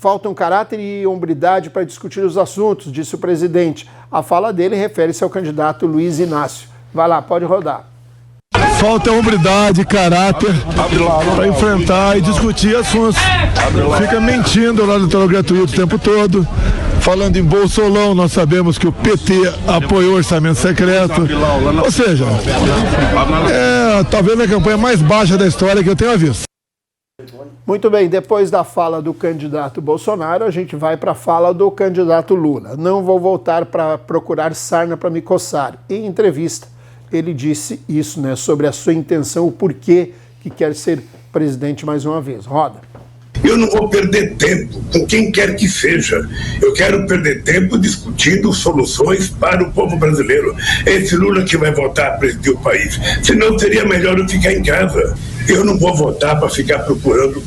Faltam caráter e hombridade para discutir os assuntos, disse o presidente. A fala dele refere-se ao candidato Luiz Inácio. Vai lá, pode rodar. Falta hombridade, caráter para enfrentar e discutir assuntos. Fica mentindo lá no telo gratuito o tempo todo. Falando em Bolsolão, nós sabemos que o PT apoiou o orçamento secreto. Ou seja, talvez a campanha mais baixa da história que eu tenha visto. Muito bem, depois da fala do candidato Bolsonaro, a gente vai para a fala do candidato Lula. Não vou voltar para procurar sarna para me coçar. Em entrevista, ele disse isso, né, sobre a sua intenção, o porquê que quer ser presidente mais uma vez. Roda. Eu não vou perder tempo com quem quer que seja. Eu quero perder tempo discutindo soluções para o povo brasileiro. É esse Lula que vai votar a presidir o país. Senão seria melhor eu ficar em casa. Eu não vou votar para ficar procurando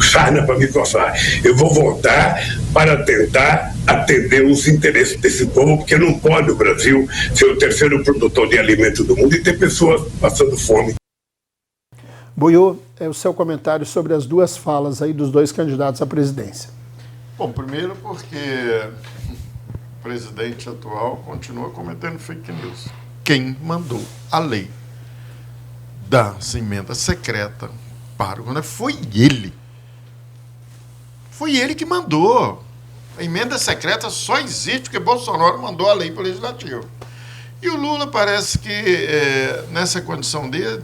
sarna para me coçar. Eu vou votar para tentar atender os interesses desse povo, porque não pode o Brasil ser o terceiro produtor de alimento do mundo e ter pessoas passando fome. Buiú, é o seu comentário sobre as duas falas aí dos dois candidatos à presidência. Bom, primeiro porque o presidente atual continua cometendo fake news. Quem mandou a lei da emenda secreta para o governo foi ele. Foi ele que mandou. A emenda secreta só existe porque Bolsonaro mandou a lei para o Legislativo. E o Lula parece que, nessa condição dele,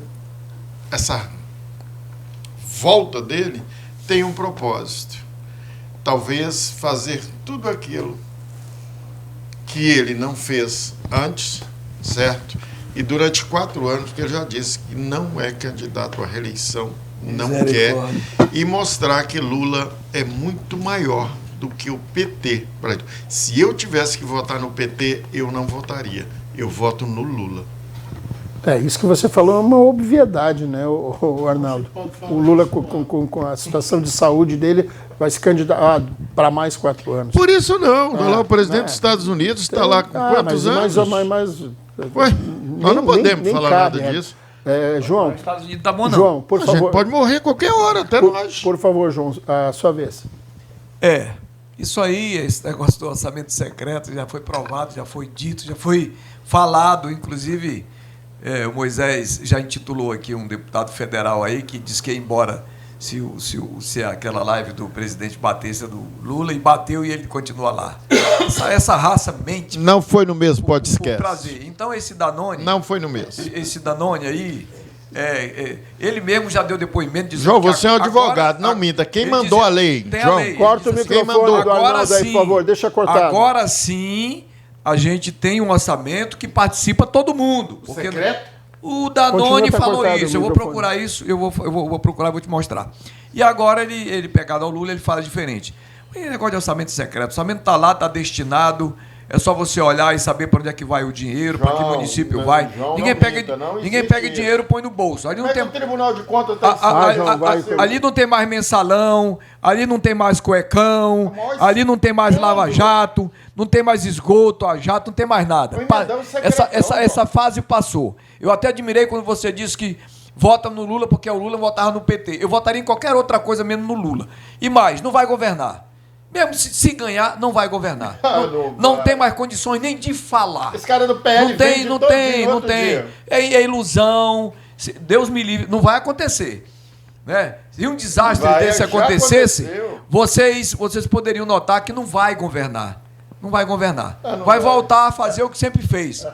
essa volta dele tem um propósito. Talvez fazer tudo aquilo que ele não fez antes, certo? E durante 4 anos, que ele já disse que não é candidato à reeleição, não quer, e mostrar que Lula é muito maior do que o PT. Se eu tivesse que votar no PT, eu não votaria. Eu voto no Lula. Isso que você falou é uma obviedade, né, o Arnaldo? O Lula, com a situação de saúde dele, vai se candidatar para mais 4 anos. Por isso não. Lá o presidente dos Estados Unidos está lá com quantos anos? Nós não podemos falar nada disso. João, os Estados Unidos tá bom, não. João, por favor. A gente pode morrer qualquer hora, até nós. Por favor, João, a sua vez. Isso aí, esse negócio do orçamento secreto já foi provado, já foi dito, já foi falado, inclusive o Moisés já intitulou aqui um deputado federal aí que diz que ia embora se aquela live do presidente batesse a do Lula, e bateu e ele continua lá. Essa raça mente. Não foi no mesmo podcast. Prazer. Então esse Danone... Não foi no mesmo. Esse Danone aí, ele mesmo já deu depoimento dizendo João, você é um advogado, não minta. Quem mandou a lei? João, corta o microfone do Arnaldo aí, por favor. Deixa cortar. Agora sim, a gente tem um orçamento que participa todo mundo. Porque secreto? O Danone falou isso. Eu vou procurar isso, eu vou procurar e vou te mostrar. E agora ele pegado ao Lula, ele fala diferente. O negócio de orçamento secreto. O orçamento está lá, está destinado. É só você olhar e saber para onde é que vai o dinheiro, para que município vai. Ninguém pega dinheiro e põe no bolso. Ali não tem... o Tribunal de Contas ali não tem mais mensalão, ali não tem mais cuecão, ali não tem mais lava-jato, não tem mais esgoto a jato, não tem mais nada. Essa fase passou. Eu até admirei quando você disse que vota no Lula porque o Lula votava no PT. Eu votaria em qualquer outra coisa menos no Lula. E mais, não vai governar. Mesmo se ganhar, não vai governar. Não tem mais condições nem de falar. Esse cara do PL não tem. É ilusão. Deus me livre. Não vai acontecer. Né? Se um desastre desse acontecesse, vocês poderiam notar que não vai governar. Não vai governar. Vai voltar a fazer o que sempre fez.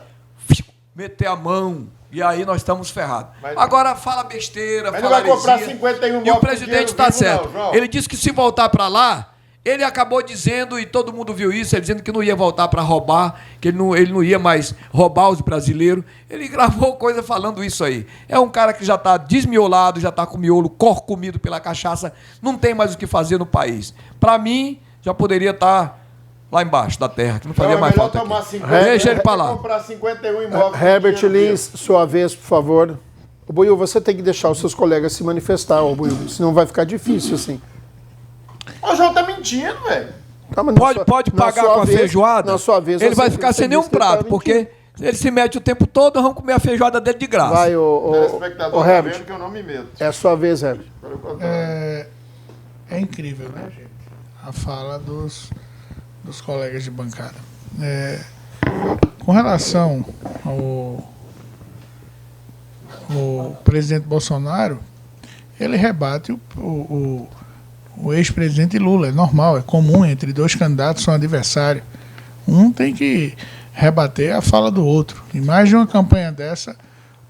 Meter a mão. E aí nós estamos ferrados. Agora fala besteira, fala heresia. Vai comprar 51 e o presidente está certo. Ele disse que se voltar para lá, ele acabou dizendo, e todo mundo viu isso, ele dizendo que não ia voltar para roubar, que ele não ia mais roubar os brasileiros. Ele gravou coisa falando isso aí. É um cara que já está desmiolado, já está com o miolo corcomido pela cachaça, não tem mais o que fazer no país. Para mim, já poderia estar lá embaixo da terra, que não fazia mais falta aqui. Deixa ele para lá. Comprar 51 imóveis. Herbert Lins, sua vez, por favor. O Buiú, você tem que deixar os seus colegas se manifestar, Buiú, senão vai ficar difícil assim. O João tá mentindo, velho. Pode pagar com a feijoada? Na sua vez, ele vai ficar sem nenhum prato, porque ele se mete o tempo todo, nós vamos comer a feijoada dele de graça. Vai, o Herbert. Que eu não me meto. É a sua vez, Herbert. É incrível, né, gente? a fala dos colegas de bancada. Com relação ao presidente Bolsonaro, ele rebate o ex-presidente Lula. É normal, é comum, entre dois candidatos são adversários. Um tem que rebater a fala do outro. E mais de uma campanha dessa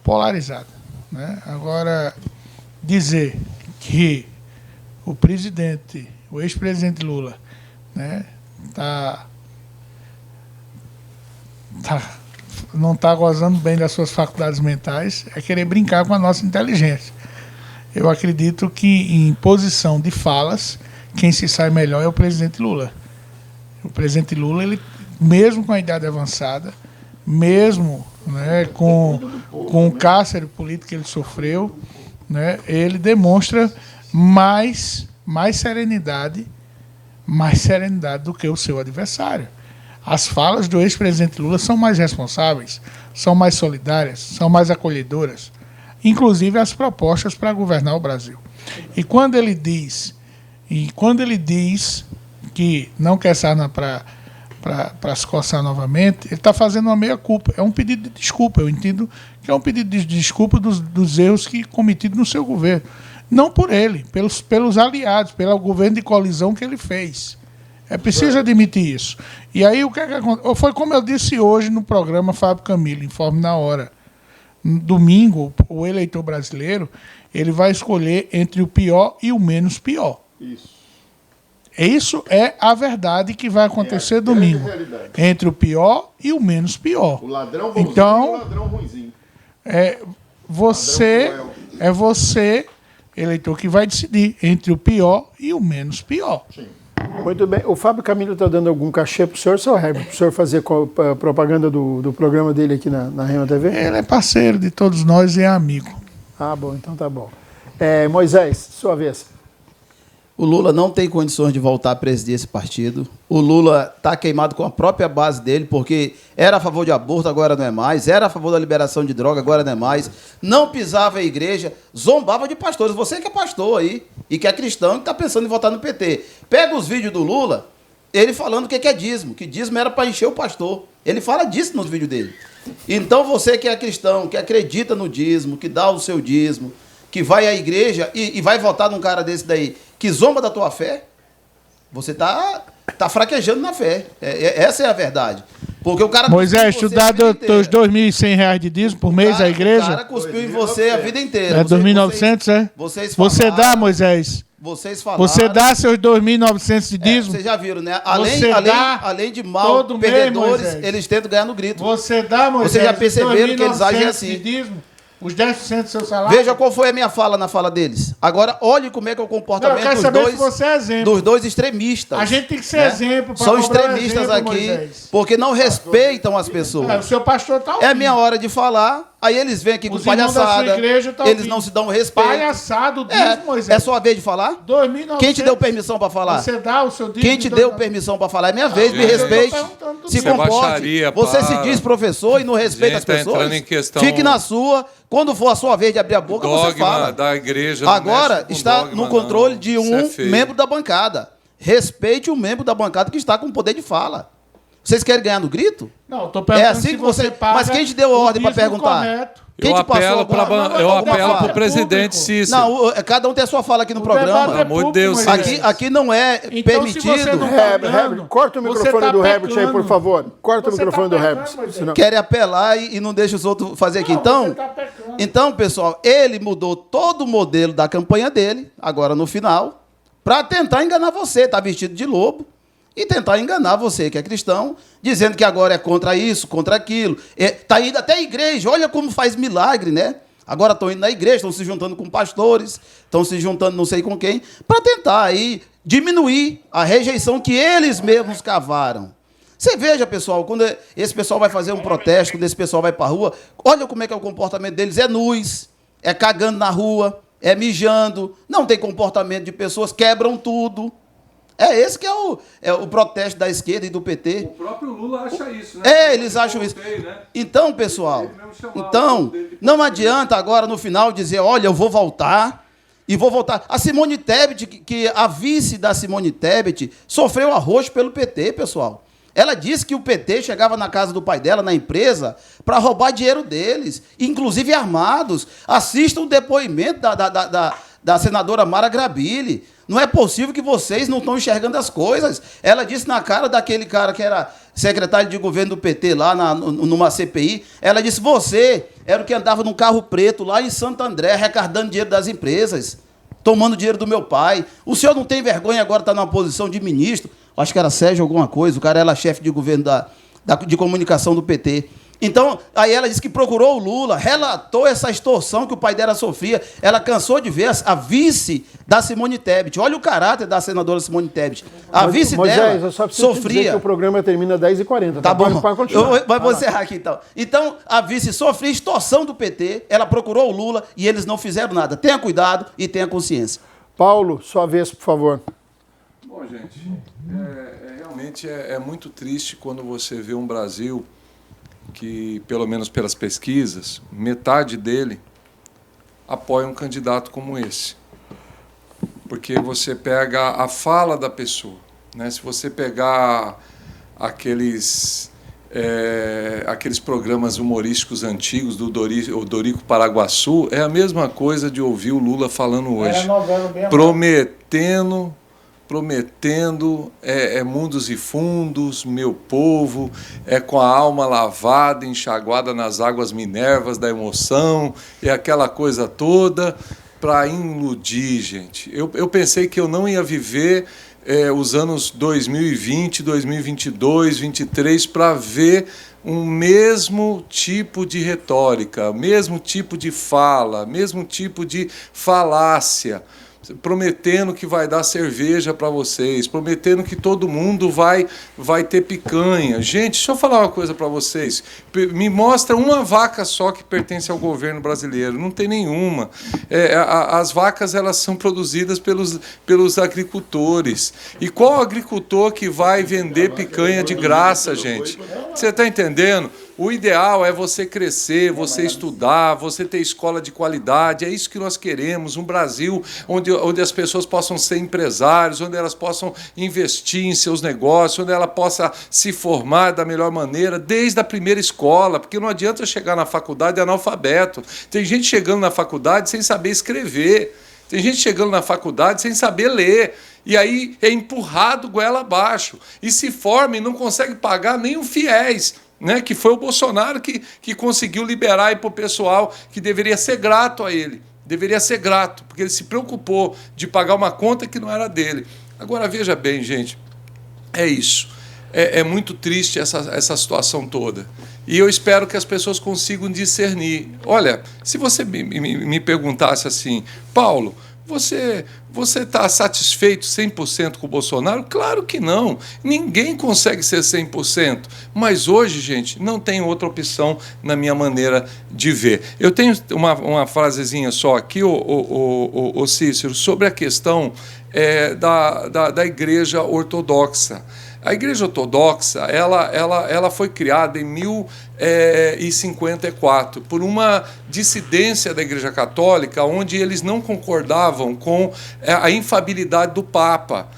polarizada, né? Agora, dizer que o ex-presidente Lula, né, não está gozando bem das suas faculdades mentais, é querer brincar com a nossa inteligência. Eu acredito que, em posição de falas, quem se sai melhor é o presidente Lula. O presidente Lula, ele, mesmo com a idade avançada, mesmo, né, com o cárcere político que ele sofreu, né, ele demonstra mais serenidade do que o seu adversário. As falas do ex-presidente Lula são mais responsáveis, são mais solidárias, são mais acolhedoras, inclusive as propostas para governar o Brasil. E quando ele diz que não quer sarna para se coçar novamente, ele está fazendo uma meia-culpa. É um pedido de desculpa. Eu entendo que é um pedido de desculpa dos erros cometidos no seu governo. Não por ele, pelos aliados, pelo governo de colisão que ele fez. É preciso admitir isso. E aí, o que aconteceu? Foi como eu disse hoje no programa Fábio Camilo, Informe na Hora. Domingo, o eleitor brasileiro, ele vai escolher entre o pior e o menos pior. Isso é a verdade que vai acontecer domingo. Entre o pior e o menos pior. O ladrão bonzinho então, e o ladrão ruinzinho. Você, eleitor, que vai decidir entre o pior e o menos pior. Sim. Muito bem. O Fábio Camilo está dando algum cachê para o senhor, seu Herbert, para o senhor fazer propaganda do programa dele aqui na Rema TV? Ele é parceiro de todos nós e é amigo. Ah, bom, então tá bom. Moisés, sua vez. O Lula não tem condições de voltar a presidir esse partido. O Lula está queimado com a própria base dele, porque era a favor de aborto, agora não é mais. Era a favor da liberação de droga, agora não é mais. Não pisava a igreja, zombava de pastores. Você que é pastor aí e que é cristão e está pensando em votar no PT. Pega os vídeos do Lula, ele falando o que é dízimo, que dízimo era para encher o pastor. Ele fala disso nos vídeos dele. Então você que é cristão, que acredita no dízimo, que dá o seu dízimo, que vai à igreja e vai votar num cara desse daí, que zomba da tua fé, você tá fraquejando na fé. Essa é a verdade. Porque o cara... Moisés, tu dá teus R$2.100 de dízimo por mês à igreja? O cara cuspiu em você a vida inteira. É 2.900, é? Você dá, Moisés? Vocês falaram... Você dá seus 2.900 de dízimo? Vocês já viram, né? Além de mal perdedores, eles tentam ganhar no grito. Você dá, Moisés? Vocês já perceberam que eles agem assim. De dízimo? Os 10% do seu salário? Veja qual foi a minha fala na fala deles. Agora, olhe como é que é o comportamento dos dois extremistas. A gente tem que ser exemplo. São extremistas aqui, Moisés, porque não respeitam as pessoas. O seu pastor está ouvindo. É a minha hora de falar, aí eles vêm aqui com palhaçada. Eles não se dão respeito. Palhaçado, dízimo, Moisés. É sua vez de falar? 2.900. Quem te deu permissão para falar? Você dá o seu dízimo. Quem te deu permissão para falar? É minha vez, me respeite. Se comporte. Você se diz professor e não respeita as pessoas. Fique na sua. Quando for a sua vez de abrir a boca, você fala. Da igreja agora está no controle de um membro da bancada. Respeite o membro da bancada que está com o poder de fala. Vocês querem ganhar no grito? Não, estou perguntando assim que você paga. Mas quem te deu a ordem para perguntar? Correto. Quem te passou eu apelo para o presidente Cícero. Não, cada um tem a sua fala aqui no programa. Pelo amor de Deus. Aqui não é então, permitido. Herbert, corta o microfone do Herbert aí, por favor. Corta o microfone do Herbert. Querem apelar e não deixa os outros fazer aqui. Então, pessoal, ele mudou todo o modelo da campanha dele, agora no final, para tentar enganar você. Está vestido de lobo. E tentar enganar você, que é cristão, dizendo que agora é contra isso, contra aquilo. Está indo até a igreja, olha como faz milagre, né? Agora estão indo na igreja, estão se juntando com pastores, estão se juntando não sei com quem, para tentar aí diminuir a rejeição que eles mesmos cavaram. Você veja, pessoal, quando esse pessoal vai fazer um protesto, quando esse pessoal vai para a rua, olha como é que é o comportamento deles, é nus, é cagando na rua, é mijando, não tem comportamento de pessoas, quebram tudo. Esse que é o protesto da esquerda e do PT. O próprio Lula acha isso, né? Eles acham isso. Então, pessoal, não adianta agora no final dizer, olha, eu vou voltar, E vou voltar. A Simone Tebet, que a vice da Simone Tebet, sofreu arroxo pelo PT, pessoal. Ela disse que o PT chegava na casa do pai dela, na empresa, para roubar dinheiro deles, inclusive armados. Assistam o depoimento da senadora Mara Grabili. Não é possível que vocês não estão enxergando as coisas. Ela disse na cara daquele cara que era secretário de governo do PT lá numa CPI, ela disse, você era o que andava num carro preto lá em Santo André, arrecadando dinheiro das empresas, tomando dinheiro do meu pai. O senhor não tem vergonha agora de estar numa posição de ministro? Acho que era Sérgio alguma coisa, o cara era chefe de governo de comunicação do PT. Então, aí ela disse que procurou o Lula, relatou essa extorsão que o pai dela sofria. Ela cansou de ver a vice da Simone Tebet. Olha o caráter da senadora Simone Tebet. A vice dela eu só preciso sofria... dizer que o programa termina às 10h40. Tá bom, pode continuar. vou encerrar aqui então. Então, a vice sofria extorsão do PT, ela procurou o Lula e eles não fizeram nada. Tenha cuidado e tenha consciência. Paulo, sua vez, por favor. Bom, gente, realmente é muito triste quando você vê um Brasil que, pelo menos pelas pesquisas, metade dele apoia um candidato como esse. Porque você pega a fala da pessoa, né? Se você pegar aqueles programas humorísticos antigos do Dorico Paraguaçu, é a mesma coisa de ouvir o Lula falando hoje. Prometendo mundos e fundos, meu povo, com a alma lavada, enxaguada nas águas minervas da emoção, aquela coisa toda para iludir, gente. Eu pensei que eu não ia viver os anos 2020, 2022, 2023 para ver um mesmo tipo de retórica, mesmo tipo de fala, mesmo tipo de falácia, prometendo que vai dar cerveja para vocês, prometendo que todo mundo vai ter picanha. Gente, deixa eu falar uma coisa para vocês. Me mostra uma vaca só que pertence ao governo brasileiro. Não tem nenhuma. As vacas, elas são produzidas pelos agricultores. E qual agricultor que vai vender picanha de graça, gente? Você está entendendo? O ideal é você crescer, você estudar, você ter escola de qualidade. É isso que nós queremos, um Brasil onde as pessoas possam ser empresários, onde elas possam investir em seus negócios, onde ela possa se formar da melhor maneira, desde a primeira escola, porque não adianta chegar na faculdade analfabeto. Tem gente chegando na faculdade sem saber escrever, tem gente chegando na faculdade sem saber ler, e aí é empurrado goela abaixo, e se forma e não consegue pagar nem o FIES, né, que foi o Bolsonaro que conseguiu liberar para o pessoal, que deveria ser grato a ele. Deveria ser grato, porque ele se preocupou de pagar uma conta que não era dele. Agora, veja bem, gente, é isso. É muito triste essa situação toda. E eu espero que as pessoas consigam discernir. Olha, se você me perguntasse assim, Paulo, você está satisfeito 100% com o Bolsonaro? Claro que não. Ninguém consegue ser 100%. Mas hoje, gente, não tem outra opção na minha maneira de ver. Eu tenho uma frasezinha só aqui, o Cícero, sobre a questão da Igreja Ortodoxa. A Igreja Ortodoxa ela foi criada em 1054 por uma dissidência da Igreja Católica, onde eles não concordavam com a infabilidade do Papa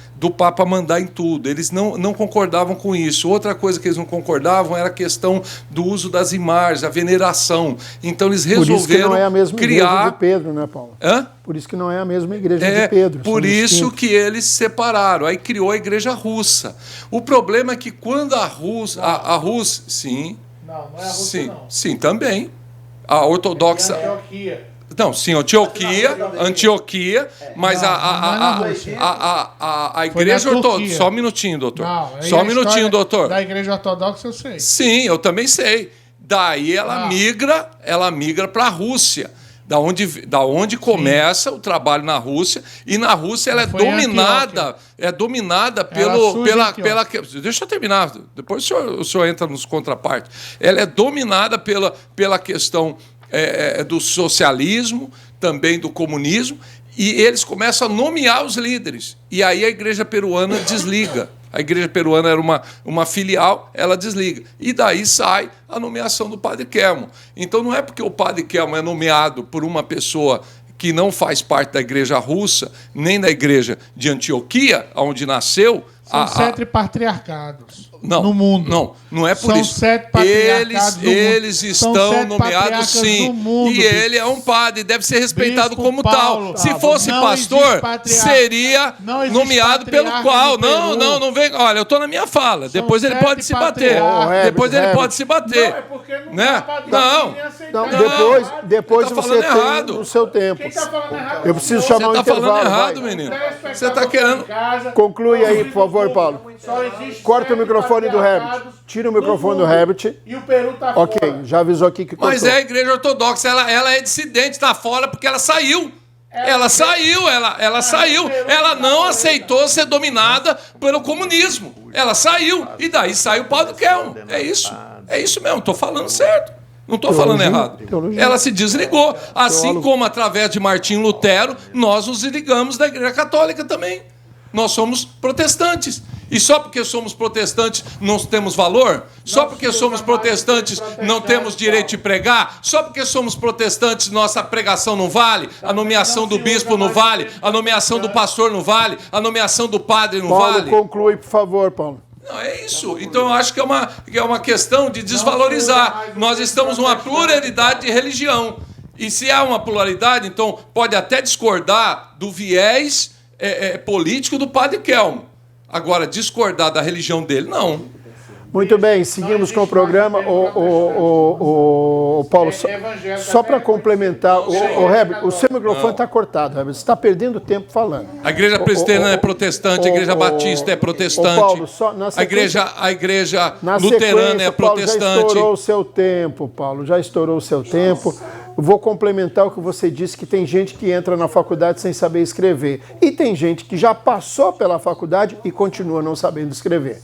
mandar em tudo. Eles não concordavam com isso. Outra coisa que eles não concordavam era a questão do uso das imagens, a veneração. Então eles resolveram por isso que não é a mesma criar... igreja de Pedro, né, Paulo? Hã? Por isso que não é a mesma igreja de Pedro. Por isso que eles se separaram. Aí criou a Igreja Russa. O problema é que quando a Rússia... Sim. Não é a Rússia, não. Sim, também. A ortodoxa... Não, sim, Antioquia, mas a Igreja Ortodoxa... Só um minutinho, doutor. Só um minutinho, doutor. Da Igreja Ortodoxa eu sei. Sim, eu também sei. Daí ela migra para a Rússia. Da onde começa o trabalho na Rússia, e na Rússia ela é dominada pela... Deixa eu terminar, depois o senhor entra nos contrapartes. Ela é dominada pela questão do socialismo, também do comunismo, e eles começam a nomear os líderes. E aí a Igreja Peruana desliga. A Igreja Peruana era uma filial, ela desliga. E daí sai a nomeação do Padre Kelmo. Então não é porque o Padre Kelmo é nomeado por uma pessoa que não faz parte da igreja russa, nem da igreja de Antioquia, onde nasceu... São 7 patriarcados não, no mundo. Não é por São isso. 7 patriarcados do mundo. Eles estão nomeados, sim. Mundo, e ele é um padre, deve ser respeitado Bispo como Paulo, tal. Se fosse pastor, seria nomeado pelo qual. Não vem. Olha, eu estou na minha fala. Depois ele pode se bater. Depois ele pode se bater. Não, é porque não né? Depois tá você tem errado. no seu tempo. Quem tá falando errado? Eu preciso chamar um intervalo. Você está falando errado, vai. menino. Você está querendo... Conclui aí, por favor, Paulo. Corta o microfone do Herbert. Tira o microfone do Herbert. E o Peru tá Ok, fora. já avisou aqui que cortou. Mas é a igreja ortodoxa, ela é dissidente, está fora porque ela saiu. Ela saiu. Ela não aceitou ser dominada pelo comunismo. Ela saiu. E daí saiu o Padre Kelmo. É isso. É isso mesmo, estou falando certo. Não estou falando errado. Ela se desligou. Assim como através de Martim Lutero, nós nos desligamos da Igreja Católica também. Nós somos protestantes. E só porque somos protestantes não temos valor? Só porque somos protestantes não temos direito de pregar? Só porque somos protestantes nossa pregação não vale? A nomeação do bispo não vale? A nomeação do pastor não vale? A nomeação do padre não vale? Paulo, conclui, por favor, Paulo. Não, é isso. Então eu acho que é uma questão de desvalorizar. Nós estamos numa pluralidade de religião. E se há uma pluralidade, então pode até discordar do viés político do Padre Kelmo. Agora, discordar da religião dele, não. Muito bem, seguimos com o programa. O Paulo, só para complementar, o seu microfone está cortado, Herbert. Você está perdendo tempo falando. A igreja presbiteriana é protestante, a igreja batista é protestante, Paulo, só na sequência, a igreja luterana é protestante. Paulo, já estourou o seu tempo, Paulo, já estourou o seu tempo. Eu vou complementar o que você disse, que tem gente que entra na faculdade sem saber escrever. E tem gente que já passou pela faculdade e continua não sabendo escrever.